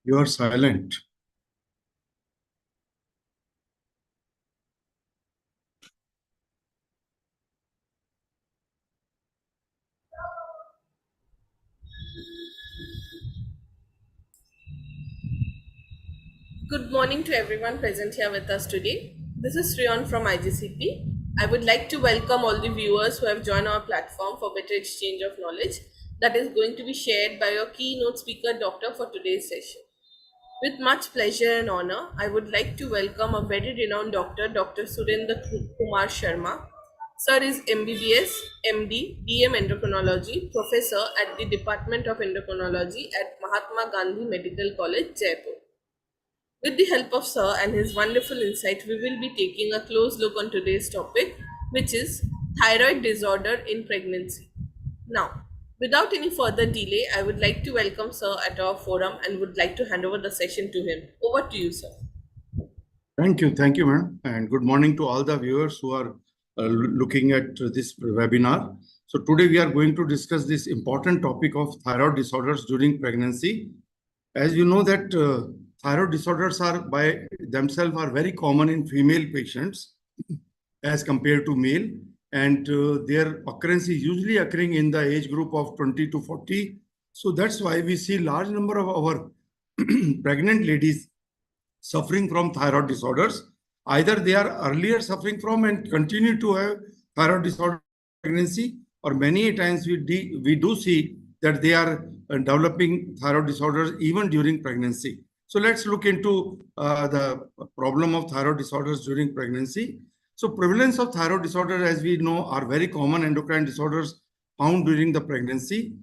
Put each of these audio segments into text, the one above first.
You are silent. Good morning to everyone present here with us today. This is Sriyan from IGCP. I would like to welcome all the viewers who have joined our platform for better exchange of knowledge that is going to be shared by your keynote speaker, Doctor, for today's session. With much pleasure and honor, I would like to welcome a very renowned doctor, Dr. Surendra Kumar Sharma. Sir is MBBS, MD, DM Endocrinology, Professor at the Department of Endocrinology at Mahatma Gandhi Medical College, Jaipur. With the help of Sir and his wonderful insight, we will be taking a close look on today's topic, which is thyroid disorder in pregnancy. Now, without any further delay, I would like to welcome Sir at our forum and would like to hand over the session to him. Over to you, Sir. Thank you, ma'am. And good morning to all the viewers who are looking at this webinar. So today we are going to discuss this important topic of thyroid disorders during pregnancy. As you know that thyroid disorders are by themselves are very common in female patients as compared to male, and their occurrence is usually occurring in the age group of 20 to 40. So that's why we see large number of our pregnant ladies suffering from thyroid disorders. Either they are earlier suffering from and continue to have thyroid disorder pregnancy, or many times we do see that they are developing thyroid disorders even during pregnancy. So let's look into the problem of thyroid disorders during pregnancy. So prevalence of thyroid disorders, as we know, are very common endocrine disorders found during the pregnancy.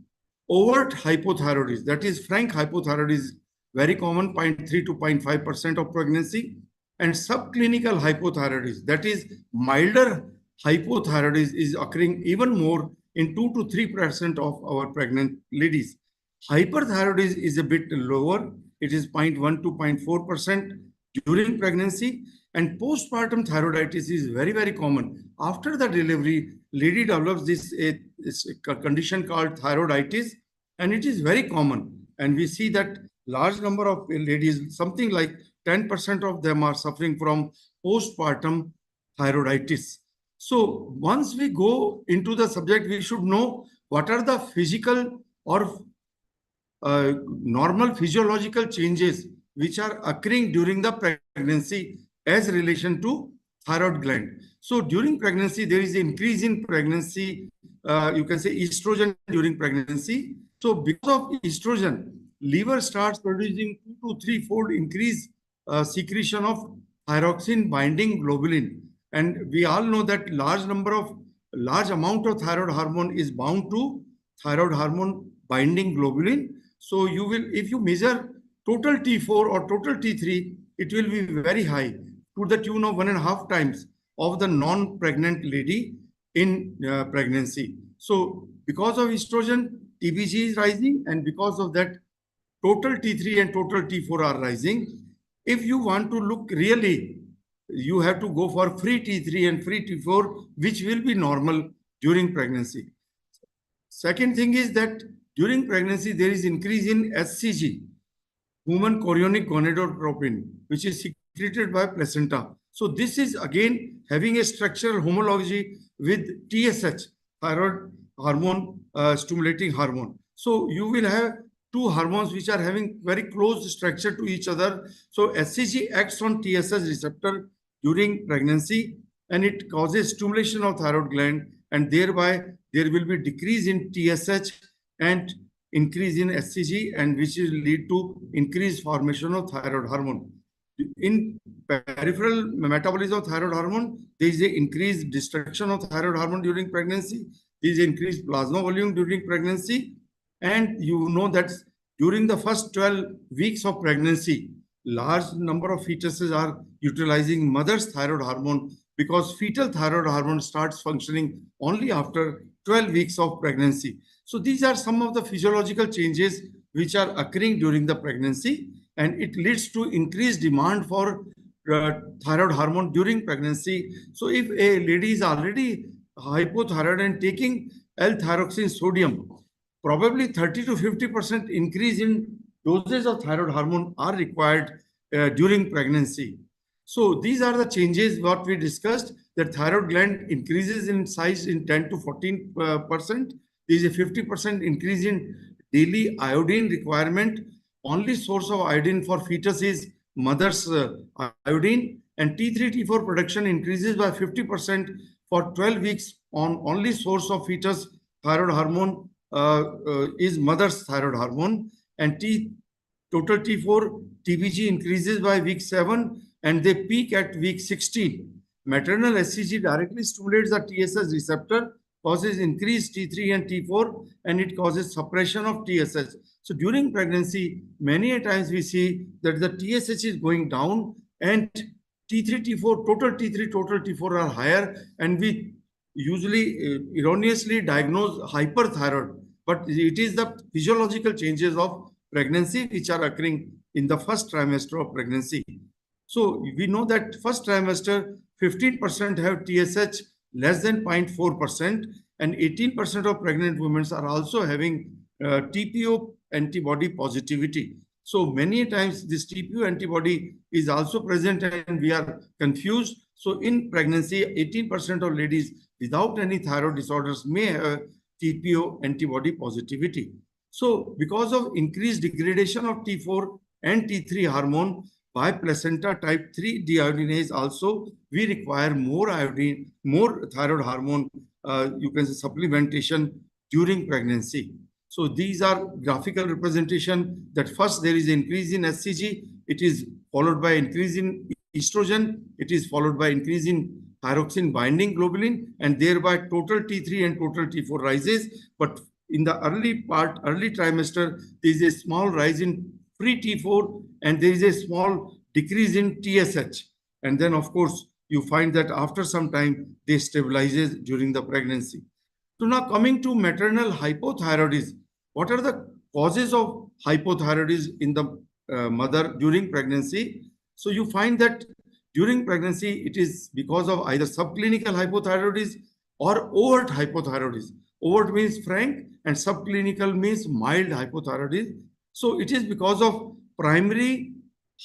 Overt hypothyroidism, that is frank hypothyroidism, very common, 0.3 to 0.5% of pregnancy, and subclinical hypothyroidism, that is milder hypothyroidism, is occurring even more in 2 to 3% of our pregnant ladies. Hyperthyroidism is a bit lower. It is 0.1 to 0.4% during pregnancy, and postpartum thyroiditis is very, very common. After the delivery, lady develops this condition called thyroiditis, and it is very common. And we see that large number of ladies, something like 10% of them are suffering from postpartum thyroiditis. So once we go into the subject, we should know what are the physical or normal physiological changes which are occurring during the pregnancy as relation to thyroid gland. So during pregnancy, there is an increase in pregnancy, you can say estrogen during pregnancy. So because of estrogen, liver starts producing 2 to 3-fold increase secretion of thyroxine binding globulin. And we all know that large amount of thyroid hormone is bound to thyroid hormone binding globulin. So you will, if you measure total T4 or total T3, it will be very high, to the tune of 1.5 times of the non-pregnant lady in pregnancy. So because of estrogen, TBG is rising, and because of that, total T3 and total T4 are rising. If you want to look really, you have to go for free T3 and free T4, which will be normal during pregnancy. Second thing is that during pregnancy, there is increase in HCG, human chorionic gonadotropin, which is secreted by placenta. So this is again having a structural homology with TSH, thyroid hormone stimulating hormone. So you will have two hormones which are having very close structure to each other. So HCG acts on TSH receptor during pregnancy, and it causes stimulation of thyroid gland, and thereby there will be decrease in TSH and increase in HCG, and which will lead to increased formation of thyroid hormone. In peripheral metabolism of thyroid hormone, there is an increased destruction of thyroid hormone during pregnancy. There is increased plasma volume during pregnancy. And you know that during the first 12 weeks of pregnancy, large number of fetuses are utilizing mother's thyroid hormone, because fetal thyroid hormone starts functioning only after 12 weeks of pregnancy. So these are some of the physiological changes which are occurring during the pregnancy, and it leads to increased demand for thyroid hormone during pregnancy. So if a lady is already hypothyroid and taking L-thyroxine sodium, probably 30 to 50% increase in doses of thyroid hormone are required during pregnancy. So these are the changes what we discussed, that thyroid gland increases in size in 10 to 14%. There is a 50% increase in daily iodine requirement. Only source of iodine for fetus is mother's iodine, and T3, T4 production increases by 50% for 12 weeks on only source of fetus thyroid hormone is mother's thyroid hormone, and total T4 TBG increases by week 7 and they peak at week 16. Maternal SCG directly stimulates the TSH receptor, causes increased T3 and T4, and it causes suppression of TSH. So during pregnancy, many a times we see that the TSH is going down and T3, T4, total T3, total T4 are higher, and we usually erroneously diagnose hyperthyroid, but it is the physiological changes of pregnancy which are occurring in the first trimester of pregnancy. So we know that first trimester, 15% have TSH less than 0.4%, and 18% of pregnant women are also having TPO antibody positivity. So many times this TPO antibody is also present and we are confused. So in pregnancy, 18% of ladies without any thyroid disorders may have TPO antibody positivity. So because of increased degradation of T4 and T3 hormone by placenta type 3 deiodinase also, we require more iodine, more thyroid hormone, you can say supplementation during pregnancy. So these are graphical representation that first there is increase in SCG, it is followed by increase in estrogen, it is followed by increase in thyroxine binding globulin, and thereby total T3 and total T4 rises. But in the early trimester, there is a small rise in free T4 and there is a small decrease in TSH. And then of course, you find that after some time, they stabilizes during the pregnancy. So now coming to maternal hypothyroidism, what are the causes of hypothyroidism in the mother during pregnancy? So you find that during pregnancy, it is because of either subclinical hypothyroidism or overt hypothyroidism. Overt means frank and subclinical means mild hypothyroidism. So it is because of primary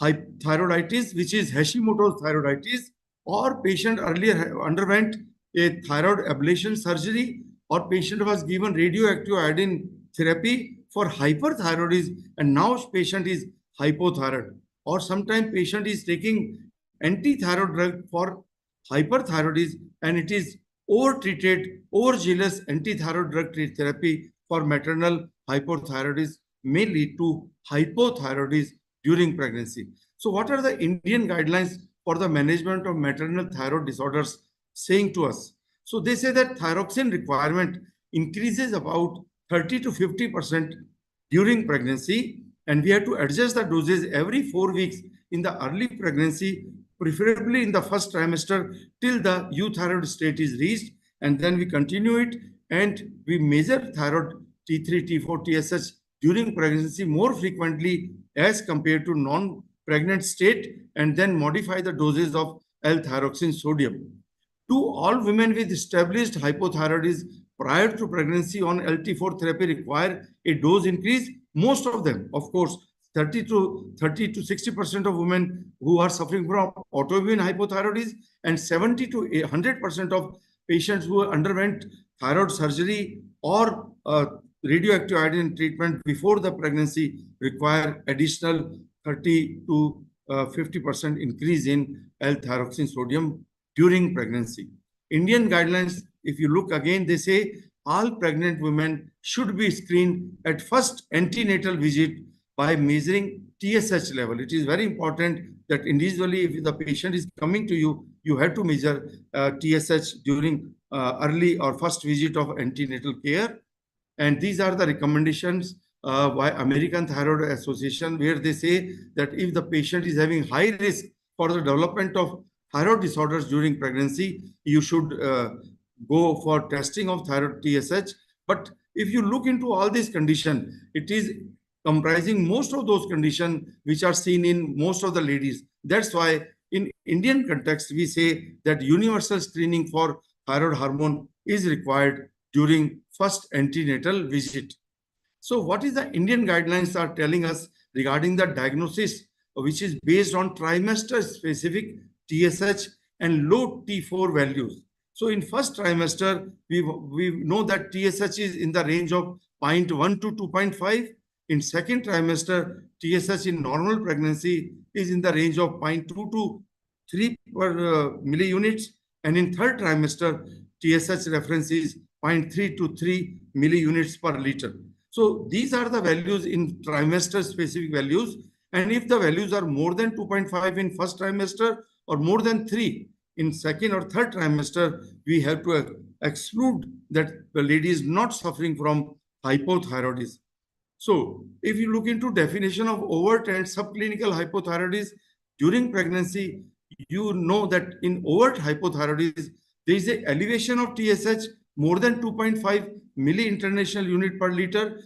thyroiditis, which is Hashimoto's thyroiditis, or patient earlier underwent a thyroid ablation surgery, or patient was given radioactive iodine therapy for hyperthyroidism and now patient is hypothyroid, or sometimes patient is taking anti-thyroid drug for hyperthyroidism and it is over-treated, overzealous anti-thyroid drug therapy for maternal hypothyroidism may lead to hypothyroidism during pregnancy. So what are the Indian guidelines for the management of maternal thyroid disorders saying to us? So they say that thyroxine requirement increases about 30 to 50% during pregnancy, and we have to adjust the doses every 4 weeks in the early pregnancy, preferably in the first trimester till the euthyroid state is reached, and then we continue it and we measure thyroid T3, T4, TSH during pregnancy more frequently as compared to non-pregnant state, and then modify the doses of L-thyroxine sodium. To all women with established hypothyroidism prior to pregnancy on LT4 therapy require a dose increase. Most of them, of course, 30 to 60% of women who are suffering from autoimmune hypothyroidism and 70 to 100% of patients who underwent thyroid surgery or radioactive iodine treatment before the pregnancy require additional 30 to 50% increase in L-thyroxine sodium during pregnancy. Indian guidelines, if you look again, they say all pregnant women should be screened at first antenatal visit by measuring TSH level. It is very important that individually, if the patient is coming to you, you have to measure TSH during early or first visit of antenatal care. And these are the recommendations by American Thyroid Association, where they say that if the patient is having high risk for the development of thyroid disorders during pregnancy, you should go for testing of thyroid TSH. But if you look into all these conditions, it is comprising most of those conditions which are seen in most of the ladies. That's why in Indian context, we say that universal screening for thyroid hormone is required during first antenatal visit. So what is the Indian guidelines are telling us regarding the diagnosis, which is based on trimester-specific TSH and low T4 values. So in first trimester, we know that TSH is in the range of 0.1 to 2.5. In second trimester, TSH in normal pregnancy is in the range of 0.2 to 3 per milliunits. And in third trimester, TSH reference is 0.3 to 3 milliunits per liter. So these are the values in trimester specific values. And if the values are more than 2.5 in first trimester or more than 3 in second or third trimester, we have to exclude that the lady is not suffering from hypothyroidism. So if you look into definition of overt and subclinical hypothyroidism during pregnancy, you know that in overt hypothyroidism, there is an elevation of TSH more than 2.5 milli international unit per liter,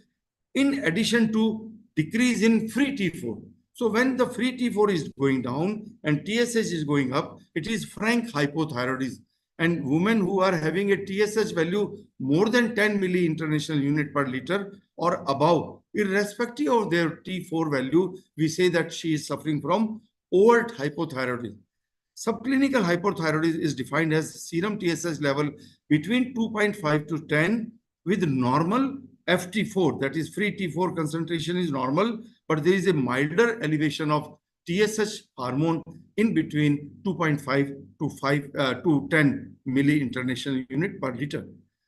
in addition to decrease in free T4. So when the free T4 is going down and TSH is going up, it is frank hypothyroidism. And women who are having a TSH value more than 10 milli international unit per liter or above, irrespective of their T4 value, we say that she is suffering from overt hypothyroidism. Subclinical hypothyroidism is defined as serum TSH level between 2.5 to 10 with normal FT4, that is free T4 concentration is normal, but there is a milder elevation of TSH hormone in between 2.5 to 5 to 10 milli international unit per liter.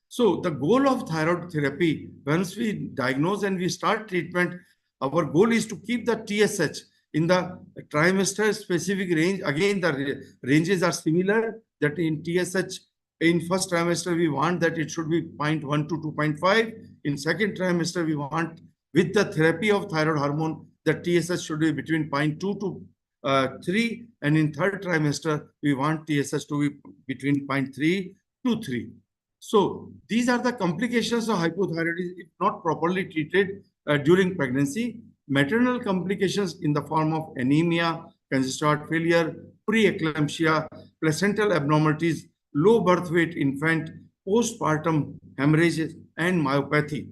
So the goal of thyroid therapy, once we diagnose and we start treatment, our goal is to keep the TSH in the trimester specific range. Again, the ranges are similar, that in TSH in first trimester, we want that it should be 0.1 to 2.5. In second trimester, we want with the therapy of thyroid hormone, the TSH should be between 0.2 to 3. And in third trimester, we want TSH to be between 0.3 to 3. So these are the complications of hypothyroidism if not properly treated during pregnancy. Maternal complications in the form of anemia, congestive heart failure, preeclampsia, placental abnormalities, low birth weight infant, postpartum hemorrhages, and myopathy.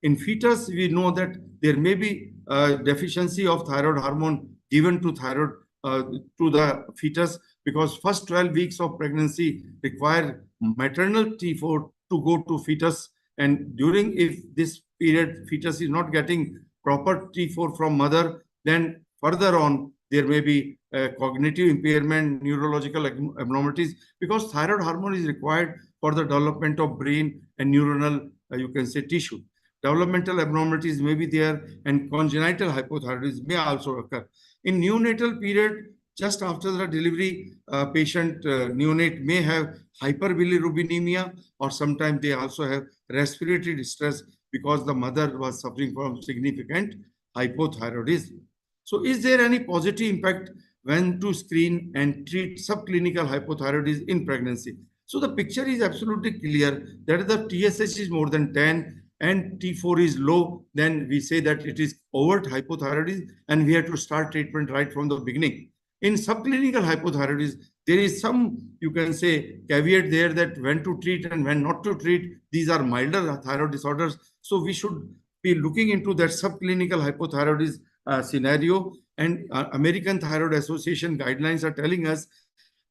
In fetus, we know that there may be deficiency of thyroid hormone given to thyroid to the fetus, because first 12 weeks of pregnancy require maternal T4 to go to fetus, and during if this period fetus is not getting proper T4 from mother, then further on there may be cognitive impairment, neurological abnormalities, because thyroid hormone is required for the development of brain and neuronal, you can say, tissue. Developmental abnormalities may be there, and congenital hypothyroidism may also occur. In neonatal period, just after the delivery, patient neonate may have hyperbilirubinemia, or sometimes they also have respiratory distress because the mother was suffering from significant hypothyroidism. So is there any positive impact when to screen and treat subclinical hypothyroidism in pregnancy? So the picture is absolutely clear that the TSH is more than 10 and T4 is low, then we say that it is overt hypothyroidism and we have to start treatment right from the beginning. In subclinical hypothyroidism, there is some, you can say, caveat there that when to treat and when not to treat. These are milder thyroid disorders. So we should be looking into that subclinical hypothyroidism scenario. And American Thyroid Association guidelines are telling us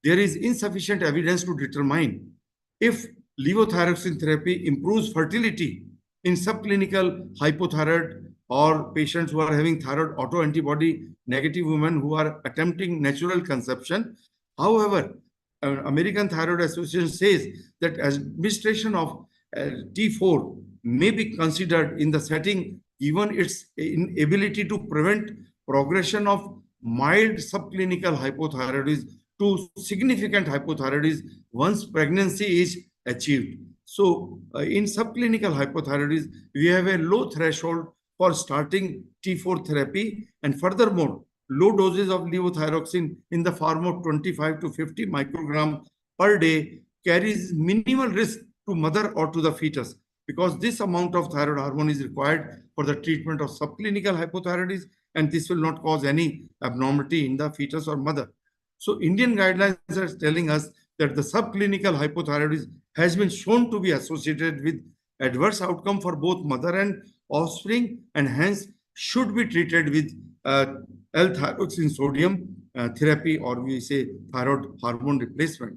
there is insufficient evidence to determine if levothyroxine therapy improves fertility in subclinical hypothyroid or patients who are having thyroid autoantibody negative women who are attempting natural conception. However, American Thyroid Association says that administration of T4 may be considered in the setting given its inability to prevent progression of mild subclinical hypothyroidism to significant hypothyroidism once pregnancy is achieved. So in subclinical hypothyroidism, we have a low threshold for starting T4 therapy, and furthermore, low doses of levothyroxine in the form of 25 to 50 microgram per day carries minimal risk to mother or to the fetus, because this amount of thyroid hormone is required for the treatment of subclinical hypothyroidism, and this will not cause any abnormality in the fetus or mother. So Indian guidelines are telling us that the subclinical hypothyroidism has been shown to be associated with adverse outcome for both mother and offspring, and hence should be treated with L-thyroxine sodium therapy, or we say thyroid hormone replacement.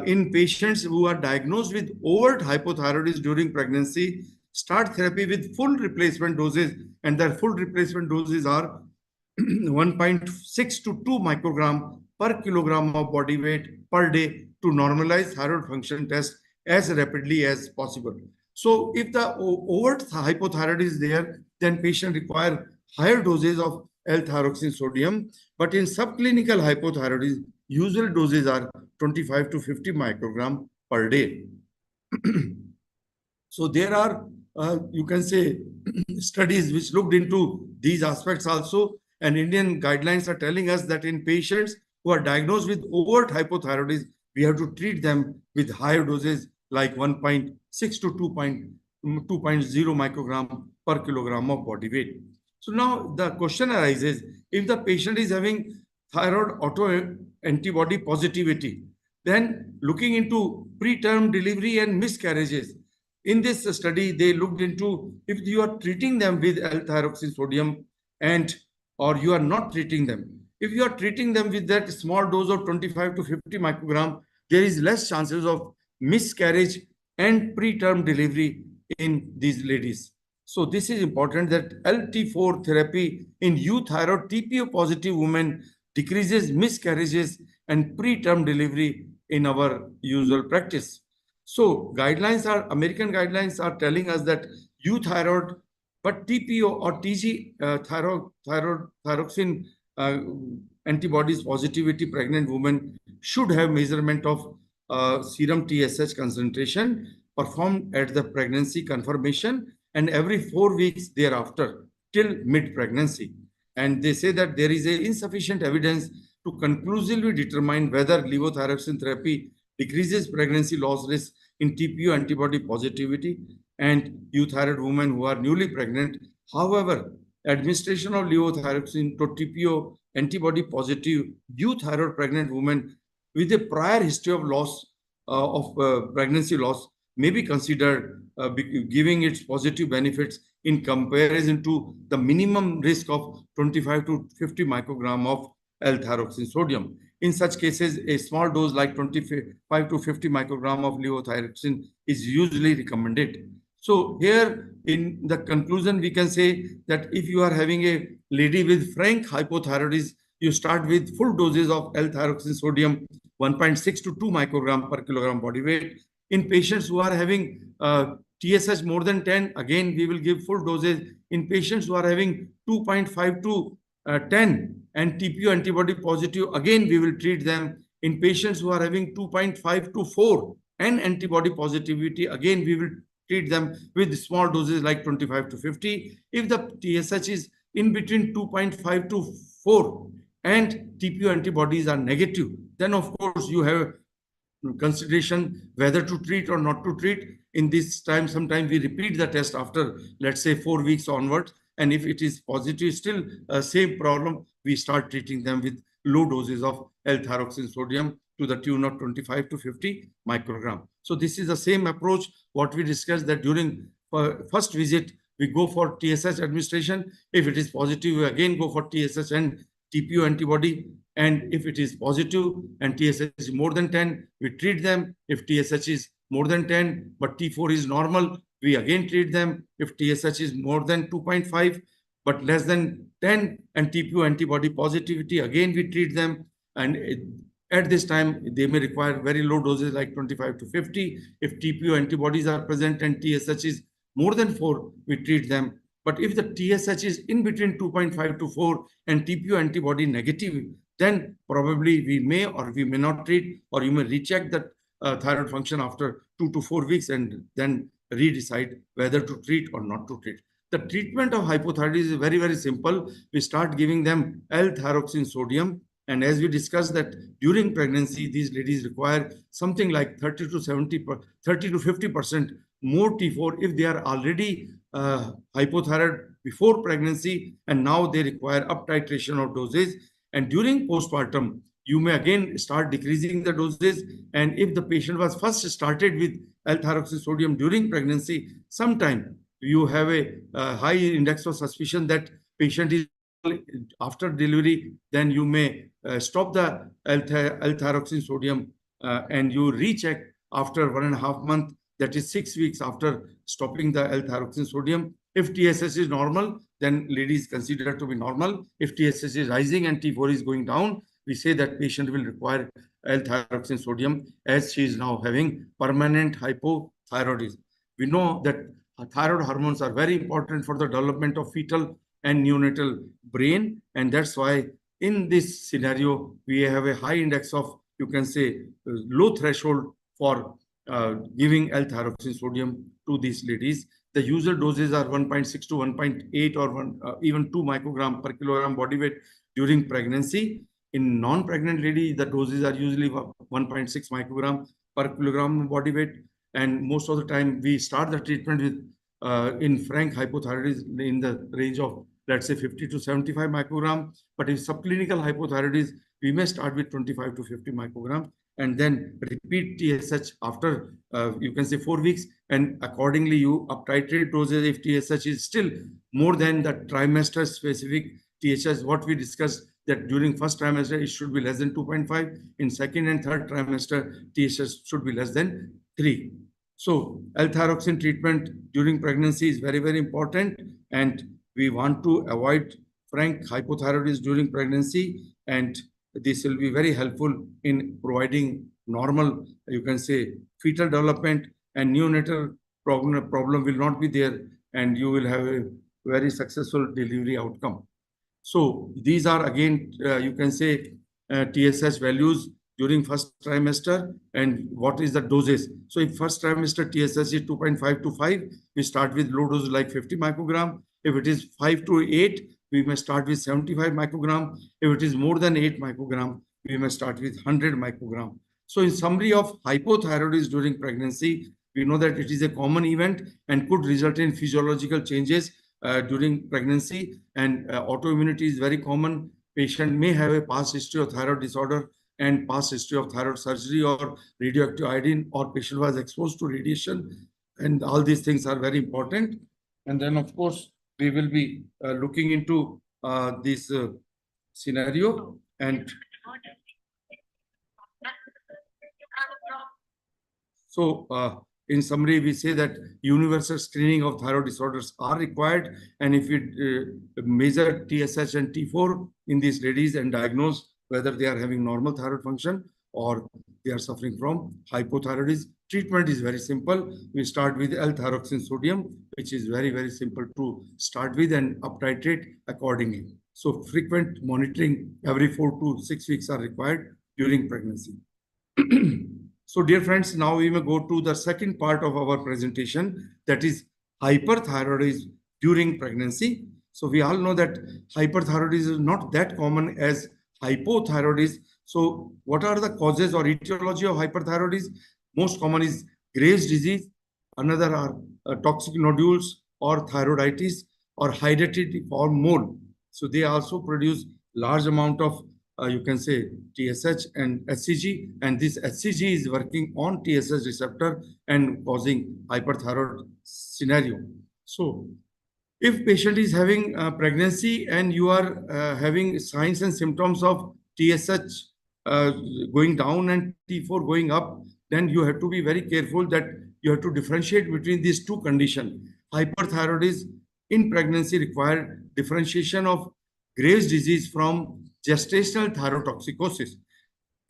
In patients who are diagnosed with overt hypothyroidism during pregnancy, start therapy with full replacement doses, and their full replacement doses are 1.6 to 2 microgram per kilogram of body weight per day to normalize thyroid function test as rapidly as possible. So if the overt hypothyroid is there, then patient require higher doses of L-thyroxine sodium. But in subclinical hypothyroidism, usual doses are 25 to 50 microgram per day. So there are, you can say, studies which looked into these aspects also, and Indian guidelines are telling us that in patients who are diagnosed with overt hypothyroidism, we have to treat them with higher doses like 1.6 to 2.0 microgram per kilogram of body weight. So now the question arises, if the patient is having thyroid autoantibody positivity, then looking into preterm delivery and miscarriages. In this study, they looked into if you are treating them with L-thyroxine sodium and or you are not treating them. If you are treating them with that small dose of 25 to 50 microgram, there is less chances of miscarriage and preterm delivery in these ladies. So this is important that LT4 therapy in euthyroid TPO positive women decreases miscarriages and preterm delivery in our usual practice. So American guidelines are telling us that euthyroid, but TPO or TG thyroxine antibodies positivity pregnant women should have measurement of serum TSH concentration performed at the pregnancy confirmation and every 4 weeks thereafter till mid-pregnancy. And they say that there is insufficient evidence to conclusively determine whether levothyroxine therapy decreases pregnancy loss risk in TPO antibody positivity and euthyroid women who are newly pregnant. However, administration of levothyroxine to TPO antibody positive euthyroid pregnant women with a prior history of loss of pregnancy loss may be considered giving its positive benefits in comparison to the minimum risk of 25 to 50 microgram of L-thyroxine sodium. In such cases, a small dose like 25 to 50 microgram of levothyroxine is usually recommended. So here in the conclusion, we can say that if you are having a lady with frank hypothyroidism, you start with full doses of L-thyroxine sodium 1.6 to 2 microgram per kilogram body weight. In patients who are having TSH more than 10, again, we will give full doses. In patients who are having 2.5 to 10 and TPO antibody positive, again, we will treat them. In patients who are having 2.5 to 4 and antibody positivity, again, we will treat them with small doses like 25 to 50. If the TSH is in between 2.5 to 4 and TPO antibodies are negative, then of course you have consideration whether to treat or not to treat. In this time, sometimes we repeat the test after, let's say, 4 weeks onwards. And if it is positive, still same problem, we start treating them with low doses of L-thyroxine sodium to the tune of 25 to 50 microgram. So this is the same approach what we discussed, that during first visit, we go for TSH administration. If it is positive, we again go for TSH and TPO antibody. And if it is positive and TSH is more than 10, we treat them. If TSH is more than 10, but T4 is normal, we again treat them. If TSH is more than 2.5, but less than 10 and TPO antibody positivity, again we treat them. And at this time, they may require very low doses like 25 to 50. If TPO antibodies are present and TSH is more than 4, we treat them. But if the TSH is in between 2.5 to 4 and TPO antibody negative, then probably we may or we may not treat, or you may recheck that thyroid function after 2 to 4 weeks and then redecide whether to treat or not to treat. The treatment of hypothyroidism is very, very simple. We start giving them L-thyroxine sodium. And as we discussed that during pregnancy, these ladies require something like 30 to 50% more T4 if they are already hypothyroid before pregnancy, and now they require up titration of doses. And during postpartum, you may again start decreasing the doses. And if the patient was first started with L-thyroxine sodium during pregnancy, sometime you have a high index of suspicion that patient is after delivery, then you may stop the L-thyroxine sodium and you recheck after 1.5 months, that is 6 weeks after stopping the L-thyroxine sodium. If TSH is normal, then lady is considered to be normal. If TSH is rising and T4 is going down, we say that patient will require L-thyroxine sodium as she is now having permanent hypothyroidism. We know that thyroid hormones are very important for the development of fetal and neonatal brain, and that's why in this scenario we have a high index of, you can say, low threshold for giving L-thyroxine sodium to these ladies. The usual doses are 1.6 to 1.8 or even 2 microgram per kilogram body weight during pregnancy. In non-pregnant lady, the doses are usually 1.6 microgram per kilogram body weight. And most of the time, we start the treatment with in frank hypothyroidism in the range of, let's say, 50 to 75 microgram. But in subclinical hypothyroidism, we may start with 25 to 50 microgram and then repeat TSH after, you can say, 4 weeks. And accordingly, you up titrate doses if TSH is still more than the trimester specific TSH, what we discussed, that during first trimester, it should be less than 2.5. In second and third trimester, TSH should be less than 3. So L-thyroxine treatment during pregnancy is very, very important. And we want to avoid frank hypothyroidism during pregnancy. And this will be very helpful in providing normal, you can say, fetal development, and neonatal problem will not be there. And you will have a very successful delivery outcome. So these are again, you can say, TSH values during first trimester and what is the doses. So if first trimester TSH is 2.5 to 5, we start with low dose like 50 microgram. If it is 5 to 8, we may start with 75 microgram. If it is more than 8 microgram, we may start with 100 microgram. So in summary of hypothyroidism during pregnancy, we know that it is a common event and could result in physiological changes during pregnancy, and autoimmunity is very common. Patient may have a past history of thyroid disorder and past history of thyroid surgery or radioactive iodine, or patient was exposed to radiation, and all these things are very important. And then, of course, we will be looking into this scenario. And so, in summary, we say that universal screening of thyroid disorders are required. And if we measure TSH and T4 in these ladies and diagnose whether they are having normal thyroid function or they are suffering from hypothyroidism, treatment is very simple. We start with L-thyroxine sodium, which is very, very simple to start with, and up titrate accordingly. So frequent monitoring every 4 to 6 weeks are required during pregnancy. So, dear friends, now we may go to the second part of our presentation, that is hyperthyroidism during pregnancy. So, we all know that hyperthyroidism is not that common as hypothyroidism. So, what are the causes or etiology of hyperthyroidism? Most common is Graves' disease. Another are toxic nodules or thyroiditis or hydatid or mole. So, they also produce large amount of you can say TSH and HCG, and this HCG is working on TSH receptor and causing hyperthyroid scenario. So if patient is having pregnancy and you are having signs and symptoms of TSH going down and T4 going up, then you have to be very careful that you have to differentiate between these two conditions. Hyperthyroidism in pregnancy require differentiation of Graves' disease from gestational thyrotoxicosis.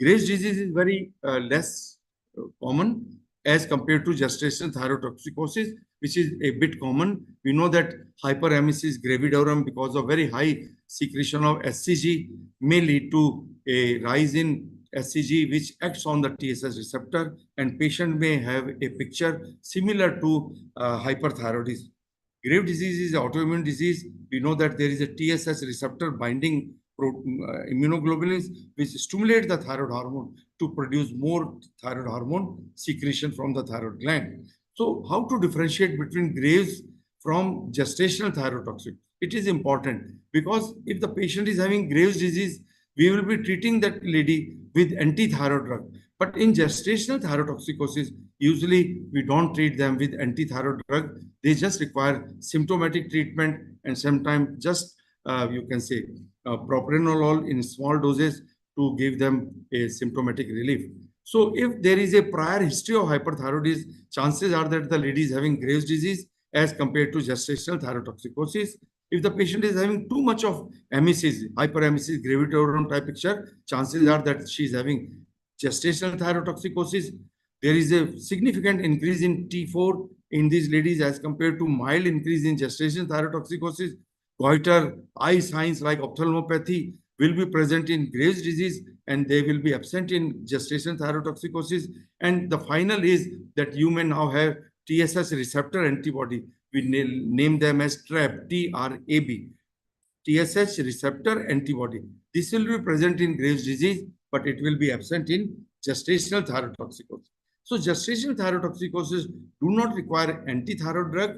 Graves' disease is very less common as compared to gestational thyrotoxicosis, which is a bit common. We know that hyperemesis gravidorum, because of very high secretion of SCG, may lead to a rise in SCG, which acts on the TSH receptor, and patient may have a picture similar to hyperthyroidism. Graves' disease is an autoimmune disease. We know that there is a TSH receptor binding immunoglobulins which stimulate the thyroid hormone to produce more thyroid hormone secretion from the thyroid gland. So how to differentiate between Graves from gestational thyrotoxic? It is important because if the patient is having Graves' disease, we will be treating that lady with anti-thyroid drug. But in gestational thyrotoxicosis, usually we don't treat them with anti-thyroid drug. They just require symptomatic treatment and sometimes just, you can say, propranolol in small doses to give them a symptomatic relief. So if there is a prior history of hyperthyroidism, chances are that the lady is having Graves' disease as compared to gestational thyrotoxicosis. If the patient is having too much of emesis, hyperemesis, gravidarum type picture, chances are that she is having gestational thyrotoxicosis. There is a significant increase in T4 in these ladies as compared to mild increase in gestational thyrotoxicosis. Goiter, eye signs like ophthalmopathy will be present in Graves' disease and they will be absent in gestational thyrotoxicosis. And the final is that you may now have TSH receptor antibody. We name them as TRAB, T-R-A-B. TSH receptor antibody. This will be present in Graves' disease, but it will be absent in gestational thyrotoxicosis. So gestational thyrotoxicosis do not require anti-thyroid drug.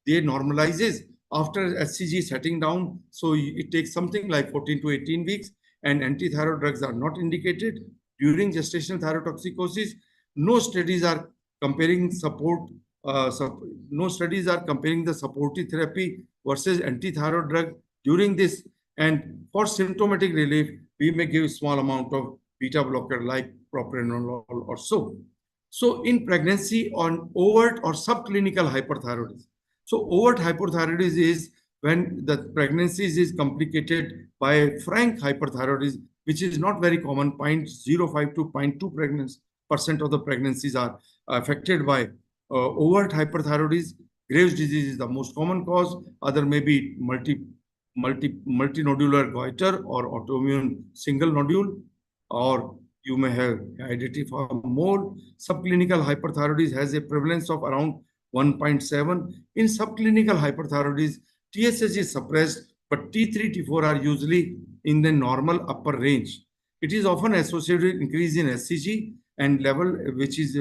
They normalizes after HCG setting down. So it takes something like 14 to 18 weeks, and anti-thyroid drugs are not indicated during gestational thyrotoxicosis. No studies are comparing no studies are comparing the supportive therapy versus anti-thyroid drug during this. And for symptomatic relief, we may give small amount of beta blocker like propranolol or so. So in pregnancy on overt or subclinical hyperthyroidism. So overt hyperthyroidism is when the pregnancy is complicated by frank hyperthyroidism, which is not very common. 0.05 to 0.2% of the pregnancies are affected by overt hyperthyroidism. Graves' disease is the most common cause. Other may be multinodular goiter or autoimmune single nodule, or you may have identified mole. Subclinical hyperthyroidism has a prevalence of around 1.7. In subclinical hyperthyroidism, TSH is suppressed, but T3, T4 are usually in the normal upper range. It is often associated with increase in HCG and level, which is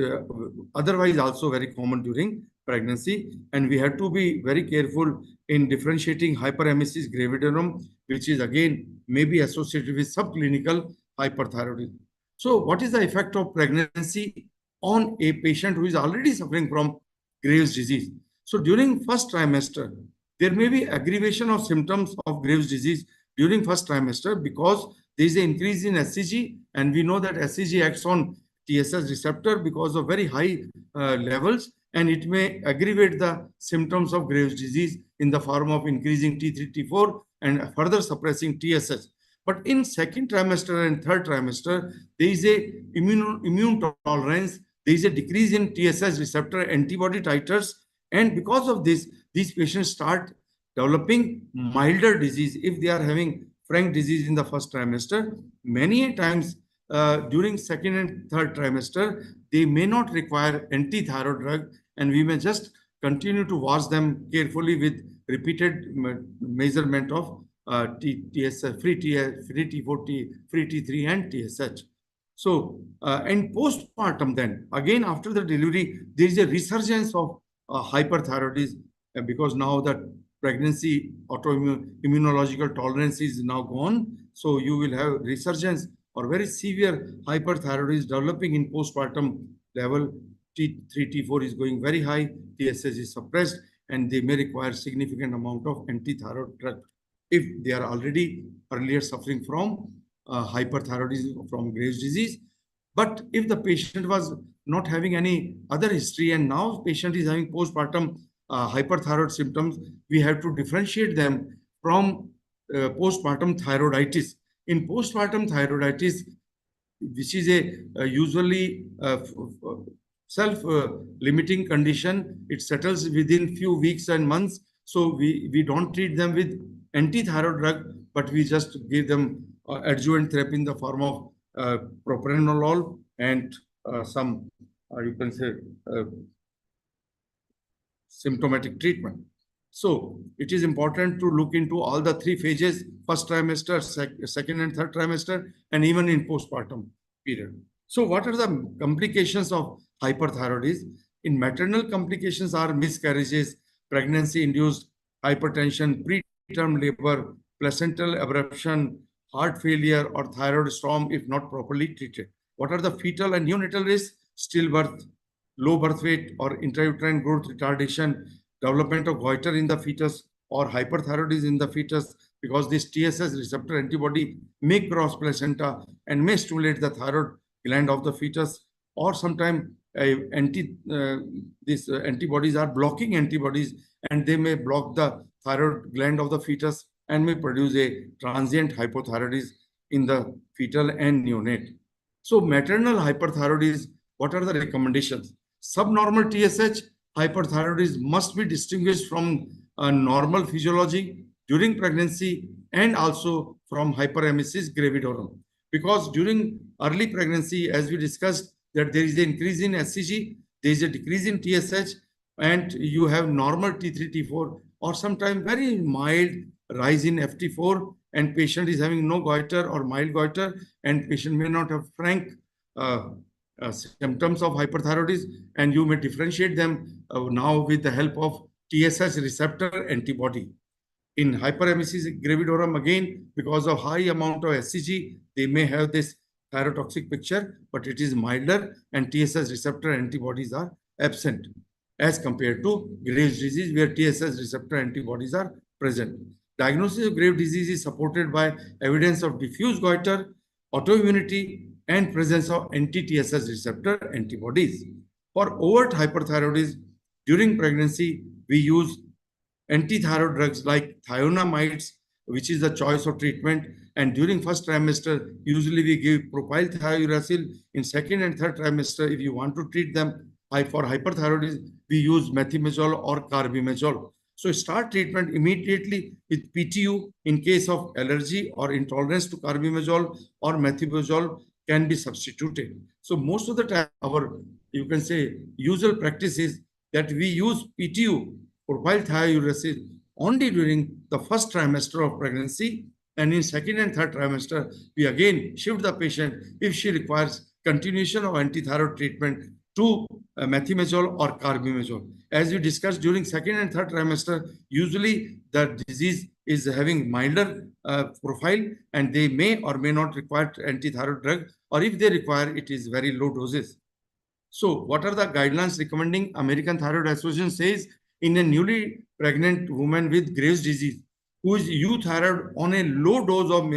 otherwise also very common during pregnancy. And we have to be very careful in differentiating hyperemesis gravidarum, which is again may be associated with subclinical hyperthyroidism. So what is the effect of pregnancy on a patient who is already suffering from Graves' disease? So during first trimester, there may be aggravation of symptoms of Graves' disease during first trimester because there is an increase in HCG, and we know that HCG acts on TSH receptor because of very high levels, and it may aggravate the symptoms of Graves' disease in the form of increasing T3, T4 and further suppressing TSH. But in second trimester and third trimester, there is a immune tolerance, there is a decrease in TSH receptor antibody titers, and because of this, these patients start developing milder disease if they are having frank disease in the first trimester. Many times during second and third trimester, they may not require anti-thyroid drug, and we may just continue to watch them carefully with repeated measurement of TSH, free T4, free T3 and TSH. So, and postpartum then, again after the delivery, there is a resurgence of hyperthyroidism because now the pregnancy autoimmune immunological tolerance is now gone. So you will have resurgence or very severe hyperthyroidism developing in postpartum level. T3, T4 is going very high, TSH is suppressed, and they may require significant amount of anti-thyroid drug if they are already earlier suffering from hyperthyroidism from Graves' disease. But if the patient was not having any other history and now patient is having postpartum hyperthyroid symptoms, we have to differentiate them from postpartum thyroiditis. In postpartum thyroiditis, which is a usually self-limiting condition, it settles within few weeks and months. So we don't treat them with anti-thyroid drug, but we just give them adjuvant therapy in the form of propranolol and some, you can say, symptomatic treatment. So it is important to look into all the three phases, first trimester, second and third trimester, and even in postpartum period. So what are the complications of hyperthyroidism? In maternal complications are miscarriages, pregnancy-induced hypertension, preterm labor, placental abruption, heart failure, or thyroid storm if not properly treated. What are the fetal and neonatal risks? Stillbirth, low birth weight or intrauterine growth retardation, development of goiter in the fetus or hyperthyroidism in the fetus, because this TSH receptor antibody may cross placenta and may stimulate the thyroid gland of the fetus, or sometimes these antibodies are blocking antibodies and they may block the thyroid gland of the fetus and may produce a transient hypothyroidism in the fetal and neonate. So maternal hyperthyroidism, what are the recommendations? Subnormal TSH hyperthyroidism must be distinguished from normal physiology during pregnancy and also from hyperemesis gravidorum. Because during early pregnancy, as we discussed, that there is an increase in HCG, there is a decrease in TSH, and you have normal T3, T4, or sometimes very mild rise in FT4, and patient is having no goiter or mild goiter, and patient may not have frank symptoms of hyperthyroidism, and you may differentiate them now with the help of TSH receptor antibody. In hyperemesis gravidorum, again, because of high amount of HCG, they may have this thyrotoxic picture, but it is milder and TSH receptor antibodies are absent as compared to Graves' disease where TSH receptor antibodies are present. Diagnosis of Graves' disease is supported by evidence of diffuse goiter, autoimmunity, and presence of anti-TSH receptor antibodies. For overt hyperthyroidism, during pregnancy, we use antithyroid drugs like thionamides, which is the choice of treatment. And during first trimester, usually we give propyl thiouracil. In second and third trimester, if you want to treat them for hyperthyroidism, we use methimazole or carbimazole. So start treatment immediately with PTU in case of allergy or intolerance to carbimazole or methimazole can be substituted. So most of the time, our, you can say, usual practice is that we use PTU, propyl thiouracil, only during the first trimester of pregnancy, and in second and third trimester, we again shift the patient if she requires continuation of antithyroid treatment to methimazole or carbimazole. As we discussed during second and third trimester, usually the disease is having milder profile and they may or may not require antithyroid drug, or if they require, it is very low doses. So what are the guidelines recommending? American Thyroid Association says in a newly pregnant woman with Graves' disease who is euthyroid on a low dose of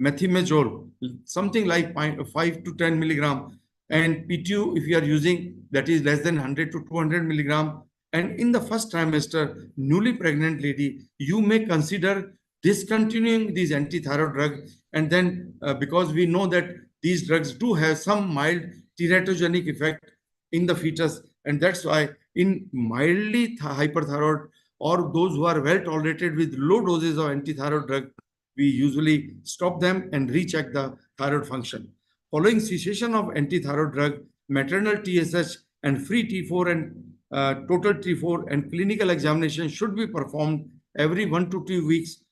methimazole, something like 5 to 10 milligram, and PTU, if you are using, that is less than 100 to 200 milligram, and in the first trimester, newly pregnant lady, you may consider discontinuing these antithyroid drugs. And then because we know that these drugs do have some mild teratogenic effect in the fetus, and that's why in mildly hyperthyroid or those who are well tolerated with low doses of antithyroid drug, we usually stop them and recheck the thyroid function. Following cessation of antithyroid drug, maternal TSH and free T4 and total T4 and clinical examination should be performed every 1 to 2 weeks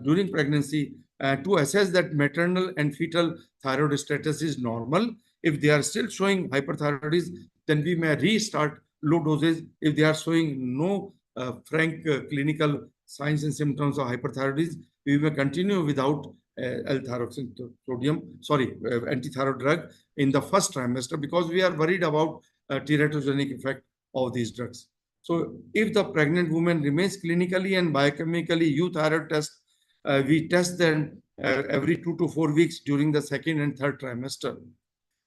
during pregnancy to assess that maternal and fetal thyroid status is normal. If they are still showing hyperthyroidism, then we may restart low doses. If they are showing no frank clinical signs and symptoms of hyperthyroidism, we may continue without L-thyroxine sodium, antithyroid drug in the first trimester because we are worried about teratogenic effect of these drugs. So if the pregnant woman remains clinically and biochemically euthyroid test, we test them every 2 to 4 weeks during the second and third trimester.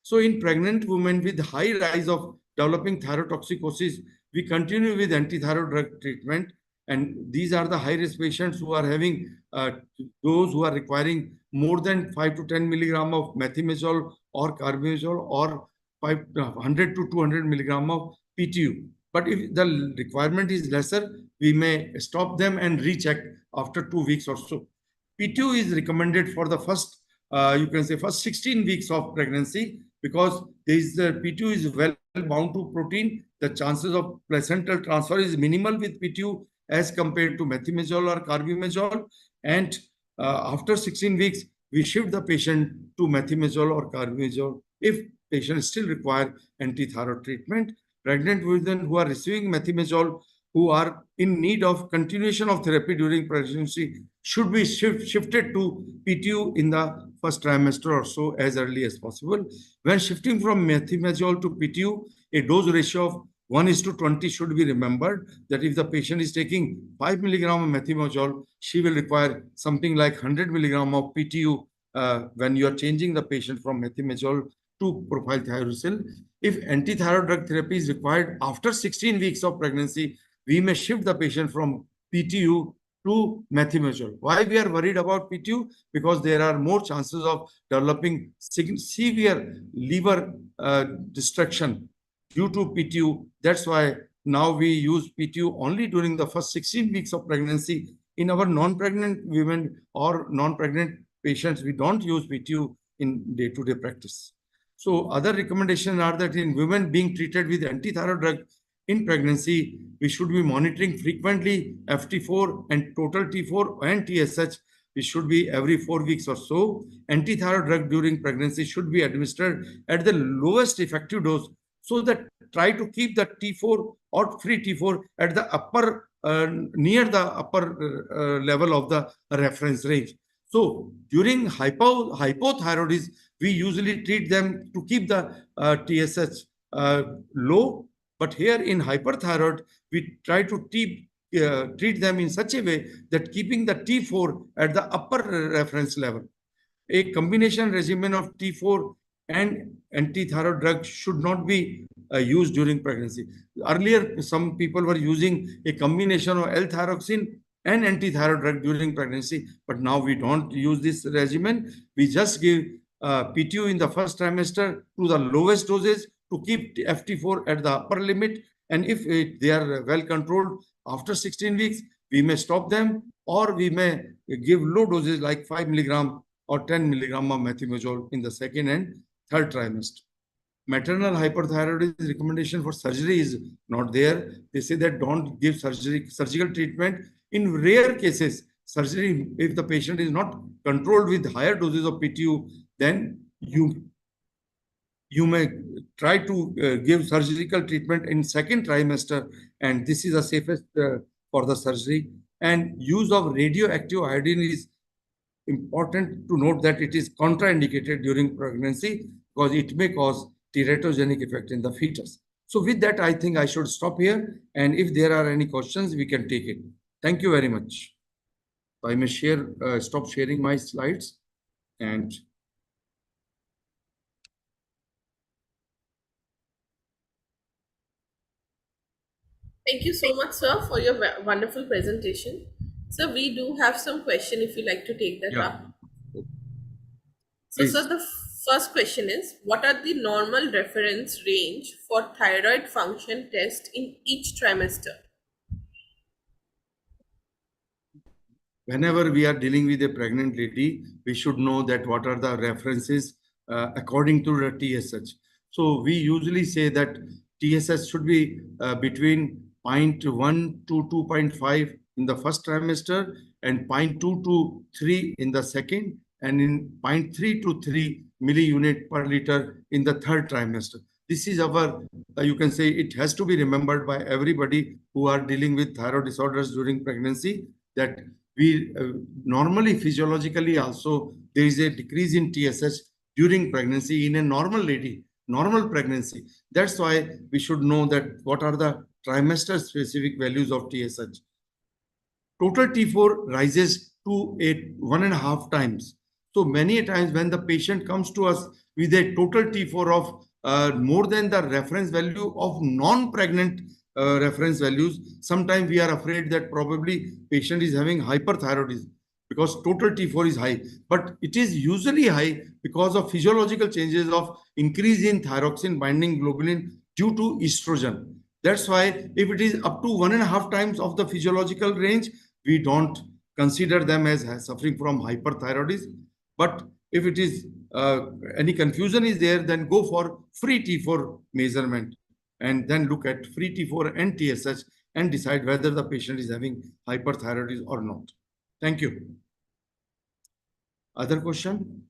So in pregnant women with high rise of developing thyrotoxicosis, we continue with antithyroid drug treatment. And these are the high-risk patients who are having, those who are requiring more than 5 to 10 milligram of methimazole or carbimazole or 100 to 200 milligram of PTU. But if the requirement is lesser, we may stop them and recheck after 2 weeks or so. PTU is recommended for the first, you can say, first 16 weeks of pregnancy because PTU is well bound to protein. The chances of placental transfer is minimal with PTU as compared to methimazole or carbimazole. And after 16 weeks, we shift the patient to methimazole or carbimazole if patient still require antithyroid treatment. Pregnant women who are receiving methimazole who are in need of continuation of therapy during pregnancy should be shifted to PTU in the first trimester or so as early as possible. When shifting from methimazole to PTU, a dose ratio of 1 is to 20 should be remembered that if the patient is taking 5 milligram of methimazole, she will require something like 100 milligram of PTU when you are changing the patient from methimazole to propyl thiouracil. If antithyroid drug therapy is required after 16 weeks of pregnancy, we may shift the patient from PTU to methimazole. Why we are worried about PTU? Because there are more chances of developing severe liver destruction due to PTU. That's why now we use PTU only during the first 16 weeks of pregnancy. In our non-pregnant women or non-pregnant patients, we don't use PTU in day-to-day practice. So other recommendations are that in women being treated with antithyroid drug in pregnancy, we should be monitoring frequently FT4 and total T4 and TSH. It should be every 4 weeks or so. Antithyroid drug during pregnancy should be administered at the lowest effective dose so that try to keep the T4 or free T4 at the upper, near the upper level of the reference range. So during hypothyroidism, we usually treat them to keep the TSH low. But here in hyperthyroid, we try to treat them in such a way that keeping the T4 at the upper reference level. A combination regimen of T4 and antithyroid drugs should not be used during pregnancy. Earlier, some people were using a combination of L-thyroxine and antithyroid drug during pregnancy, but now we don't use this regimen. We just give PTU in the first trimester to the lowest dosage to keep FT4 at the upper limit. And if they are well controlled after 16 weeks, we may stop them or we may give low doses like 5 milligram or 10 milligram of methimazole in the second and third trimester. Maternal hyperthyroidism recommendation for surgery is not there. They say that don't give surgical treatment. In rare cases, surgery, if the patient is not controlled with higher doses of PTU, then you may try to give surgical treatment in second trimester, and this is the safest for the surgery. And use of radioactive iodine is important to note that it is contraindicated during pregnancy because it may cause teratogenic effect in the fetus. So with that, I think I should stop here. And if there are any questions, we can take it. Thank you very much. I may stop sharing my slides and Thank you so much, sir, for your wonderful presentation. So we do have some question if you like to take that up. So, please. sir, the first question is, what are the normal reference range for thyroid function test in each trimester? Whenever we are dealing with a pregnant lady, we should know that what are the references according to the TSH. So we usually say that TSH should be between 0.1 to 2.5 in the first trimester and 0.2 to 3 in the second, and in 0.3 to 3 milliunit per liter in the third trimester. This is our, you can say it has to be remembered by everybody who are dealing with thyroid disorders during pregnancy, that we normally physiologically also there is a decrease in TSH during pregnancy in a normal lady, normal pregnancy. That's why we should know that what are the trimester specific values of TSH. Total T4 rises to 1.5 times. So many times when the patient comes to us with a total T4 of more than the reference value of non-pregnant reference values, sometimes we are afraid that probably patient is having hyperthyroidism because total T4 is high. But it is usually high because of physiological changes of increase in thyroxine binding globulin due to estrogen. That's why if it is up to 1.5 times of the physiological range, we don't consider them as suffering from hyperthyroidism. But if it is any confusion is there, then go for free T4 measurement and then look at free T4 and TSH and decide whether the patient is having hyperthyroidism or not. Thank you. Other question?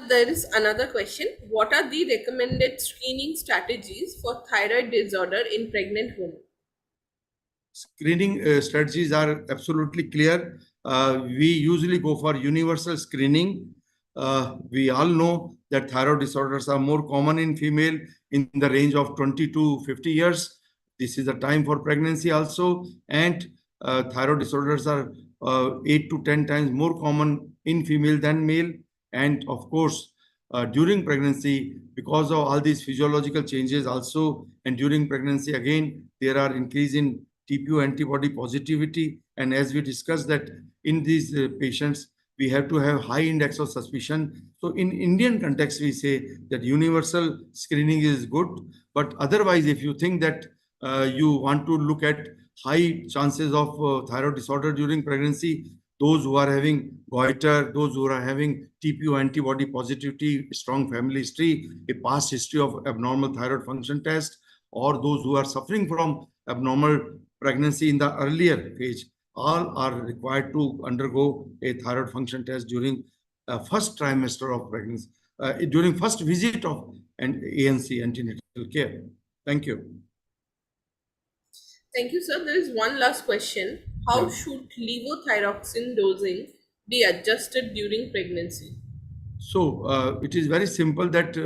There is another question. What are the recommended screening strategies for thyroid disorder in pregnant women? screening strategies are absolutely clear. We usually go for universal screening. We all know that thyroid disorders are more common in female in the range of 20 to 50 years. This is the time for pregnancy also, and thyroid disorders are 8 to 10 times more common in female than male. And of course, during pregnancy, because of all these physiological changes also, and during pregnancy again, there are increase in TPO antibody positivity. And as we discussed that in these patients, we have to have high index of suspicion. So in Indian context, we say that universal screening is good. But otherwise, if you think that you want to look at high chances of thyroid disorder during pregnancy, those who are having goiter, those who are having TPO antibody positivity, strong family history, a past history of abnormal thyroid function test, or those who are suffering from abnormal pregnancy in the earlier phase, all are required to undergo a thyroid function test during first trimester of pregnancy, during first visit of an ANC, antenatal care. Thank you. Thank you, sir. There is one last question. How Yeah. should levothyroxine dosing be adjusted during pregnancy? So it is very simple that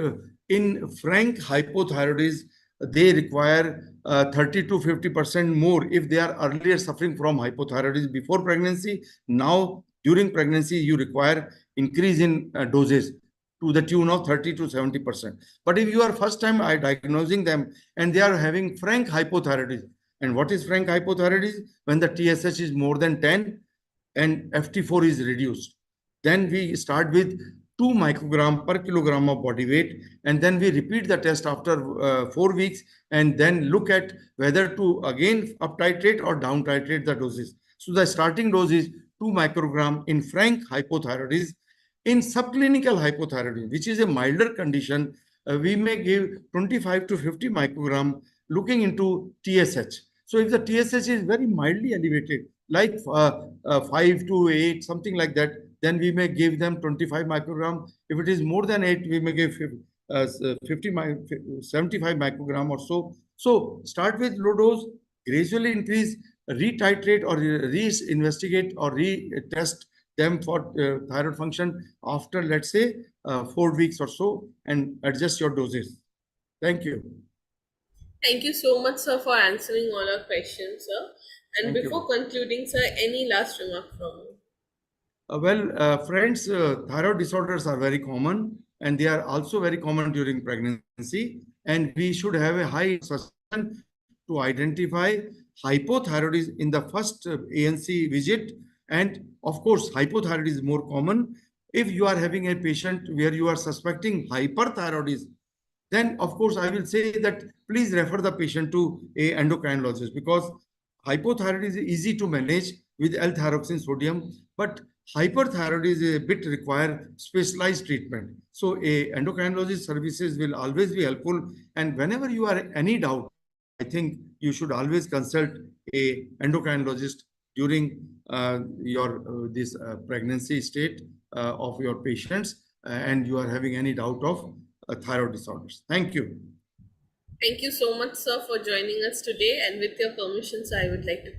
in frank hypothyroidism, they require 30 to 50% more if they are earlier suffering from hypothyroidism before pregnancy. Now, during pregnancy, you require increase in doses to the tune of 30 to 70%. But if you are first time diagnosing them and they are having frank hypothyroidism, and what is frank hypothyroidism? When the TSH is more than 10 and FT4 is reduced. Then we start with 2 microgram per kilogram of body weight, and then we repeat the test after 4 weeks, and then look at whether to again up titrate or down titrate the doses. So the starting dose is 2 microgram in frank hypothyroidism. In subclinical hypothyroidism, which is a milder condition, we may give 25 to 50 microgram looking into TSH. So if the TSH is very mildly elevated, like 5 to 8, something like that, then we may give them 25 microgram. If it is more than 8, we may give 75 microgram or so. So start with low dose, gradually increase, retitrate or re-investigate or retest them for thyroid function after, let's say, 4 weeks or so, and adjust your doses. Thank you. Thank you so much, sir, for answering all our questions, sir. And Thank before you. concluding, sir, any last remark from you? Friends, thyroid disorders are very common, and they are also very common during pregnancy. And we should have a high suspicion to identify hypothyroidism in the first ANC visit. And of course, hypothyroidism is more common. If you are having a patient where you are suspecting hyperthyroidism, then of course I will say that please refer the patient to a endocrinologist, because hypothyroidism is easy to manage with L-thyroxine sodium, but hyperthyroidism is a bit require specialized treatment. So a endocrinologist services will always be helpful. And whenever you are any doubt, I think you should always consult a endocrinologist during your this pregnancy state of your patients, and you are having any doubt of thyroid disorders. Thank you. Thank you so much, sir, for joining us today. And with your permission, sir, I would like to